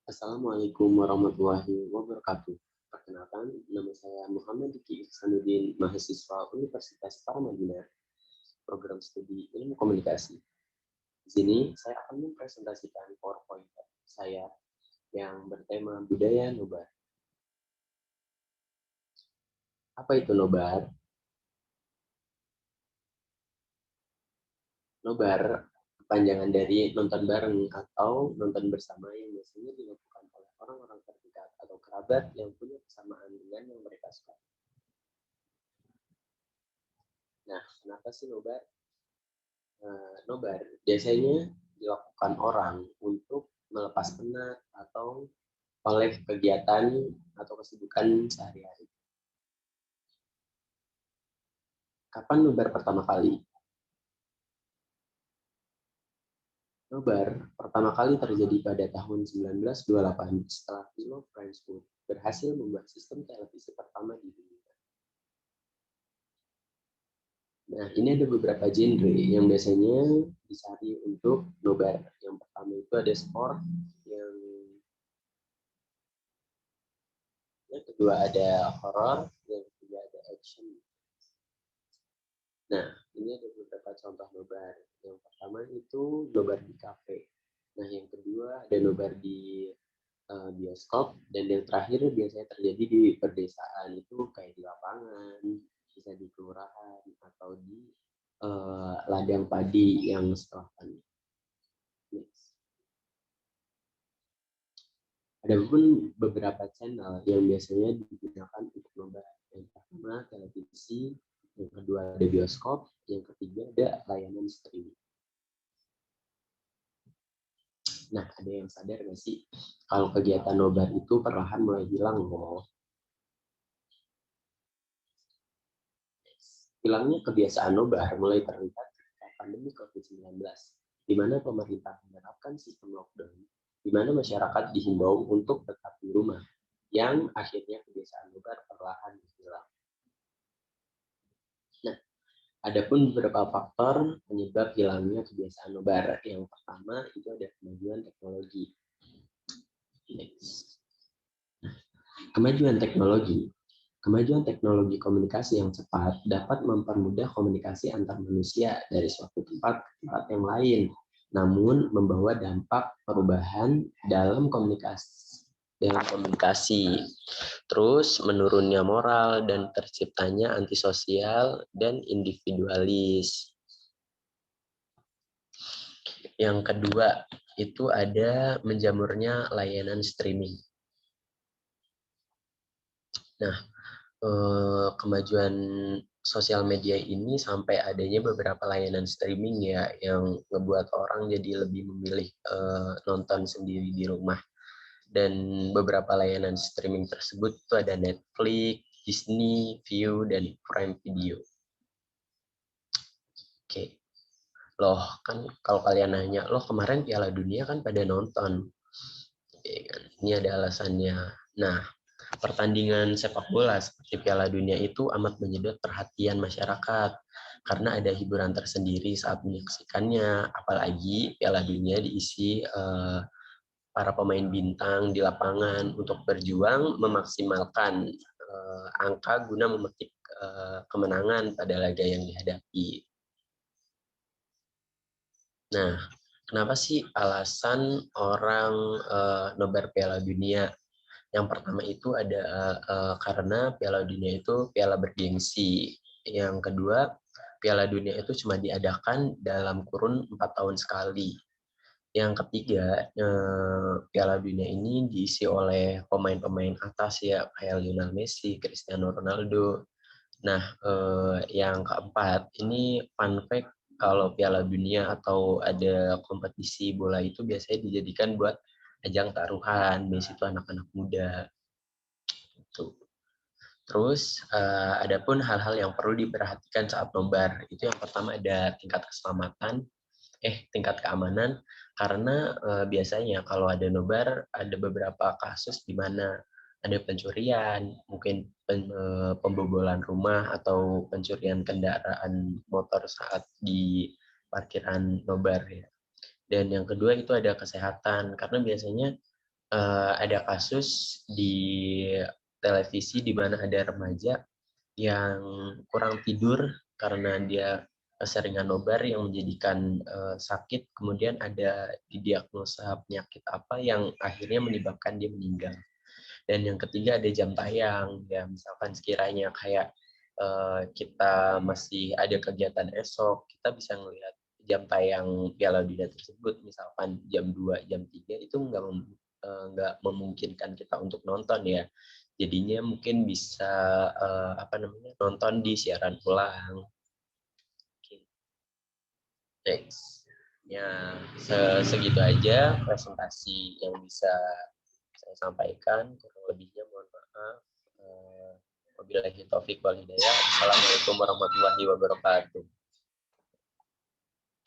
Assalamualaikum warahmatullahi wabarakatuh. Perkenalkan, nama saya Muhammad Diki Ihsanuddin, mahasiswa Universitas Paramadina, program studi ilmu komunikasi. Di sini saya akan mempresentasikan PowerPoint saya yang bertema budaya nobar. Apa itu nobar? Nobar kepanjangan dari nonton bareng atau nonton bersama yang biasanya dilakukan oleh orang-orang terdekat atau kerabat yang punya kesamaan dengan yang mereka suka. Nah, kenapa sih nobar? Nobar biasanya dilakukan orang untuk melepas penat atau oleh kegiatan atau kesibukan sehari-hari. Kapan nobar pertama kali? Nobar pertama kali terjadi pada tahun 1928 setelah film Friendswood berhasil membuat sistem televisi pertama di dunia. Nah, ini ada beberapa genre yang biasanya dicari untuk nobar. Yang pertama itu ada sport, yang kedua ada horror, yang ketiga ada action. Nah, ini ada beberapa contoh nobar. Yang pertama itu nobar di kafe. Nah, yang kedua ada nobar di bioskop, dan yang terakhir biasanya terjadi di perdesaan, itu kayak di lapangan, bisa di kelurahan atau di ladang padi yang setelah panen. Yes. Ada pun beberapa channel yang biasanya digunakan untuk nobar. Yang pertama televisi, yang kedua ada bioskop, yang ketiga ada layanan streaming. Nah, ada yang sadar nggak sih kalau kegiatan nobar itu perlahan mulai hilang loh? Hilangnya kebiasaan nobar mulai terlihat ketika pandemi COVID-19, di mana pemerintah menerapkan sistem lockdown, di mana masyarakat dihimbau untuk tetap di rumah, yang akhirnya kebiasaan nobar perlahan hilang. Nah, adapun beberapa faktor penyebab hilangnya kebiasaan nobar. Yang pertama itu ada kemajuan teknologi. Next. Kemajuan teknologi. Kemajuan teknologi komunikasi yang cepat dapat mempermudah komunikasi antar manusia dari suatu tempat ke tempat yang lain, namun membawa dampak perubahan dalam komunikasi. Terus menurunnya moral dan terciptanya antisosial dan individualis. Yang kedua, itu ada menjamurnya layanan streaming. Nah, kemajuan sosial media ini sampai adanya beberapa layanan streaming ya, yang ngebuat orang jadi lebih memilih nonton sendiri di rumah. Dan beberapa layanan streaming tersebut itu ada Netflix, Disney, Viu, dan Prime Video. Oke. Loh, kan kalau kalian nanya, loh kemarin Piala Dunia kan pada nonton. Ini ada alasannya. Nah, pertandingan sepak bola seperti Piala Dunia itu amat menyedot perhatian masyarakat karena ada hiburan tersendiri saat menyaksikannya, apalagi Piala Dunia diisi para pemain bintang di lapangan untuk berjuang memaksimalkan angka guna memetik kemenangan pada laga yang dihadapi. Nah, kenapa sih alasan orang nobar Piala Dunia? Yang pertama itu ada karena Piala Dunia itu piala bergengsi. Yang kedua, Piala Dunia itu cuma diadakan dalam kurun 4 tahun sekali. Yang ketiga, Piala Dunia ini diisi oleh pemain-pemain atas ya, kayak Lionel Messi, Cristiano Ronaldo. Nah, yang keempat, ini fun fact, kalau Piala Dunia atau ada kompetisi bola itu biasanya dijadikan buat ajang taruhan, biasanya itu anak-anak muda. Terus ada pun hal-hal yang perlu diperhatikan saat nobar. Itu yang pertama ada tingkat keamanan, karena biasanya kalau ada nobar ada beberapa kasus di mana ada pencurian, mungkin pembobolan rumah atau pencurian kendaraan motor saat di parkiran nobar ya. Dan yang kedua itu ada kesehatan, karena biasanya ada kasus di televisi di mana ada remaja yang kurang tidur karena dia keseringan nobar yang menjadikan sakit, kemudian ada didiagnosa penyakit apa yang akhirnya menyebabkan dia meninggal. Dan yang ketiga ada jam tayang, ya misalkan sekiranya kayak kita masih ada kegiatan esok, kita bisa ngelihat jam tayang Piala Dunia tersebut, misalkan jam 2, jam 3 itu nggak memungkinkan kita untuk nonton ya. Jadinya mungkin bisa nonton di siaran ulang. Next. Ya, segitu aja presentasi yang bisa saya sampaikan. Kurang lebihnya mohon maaf. Wabillahi taufik wal hidayah. Assalamualaikum warahmatullahi wabarakatuh.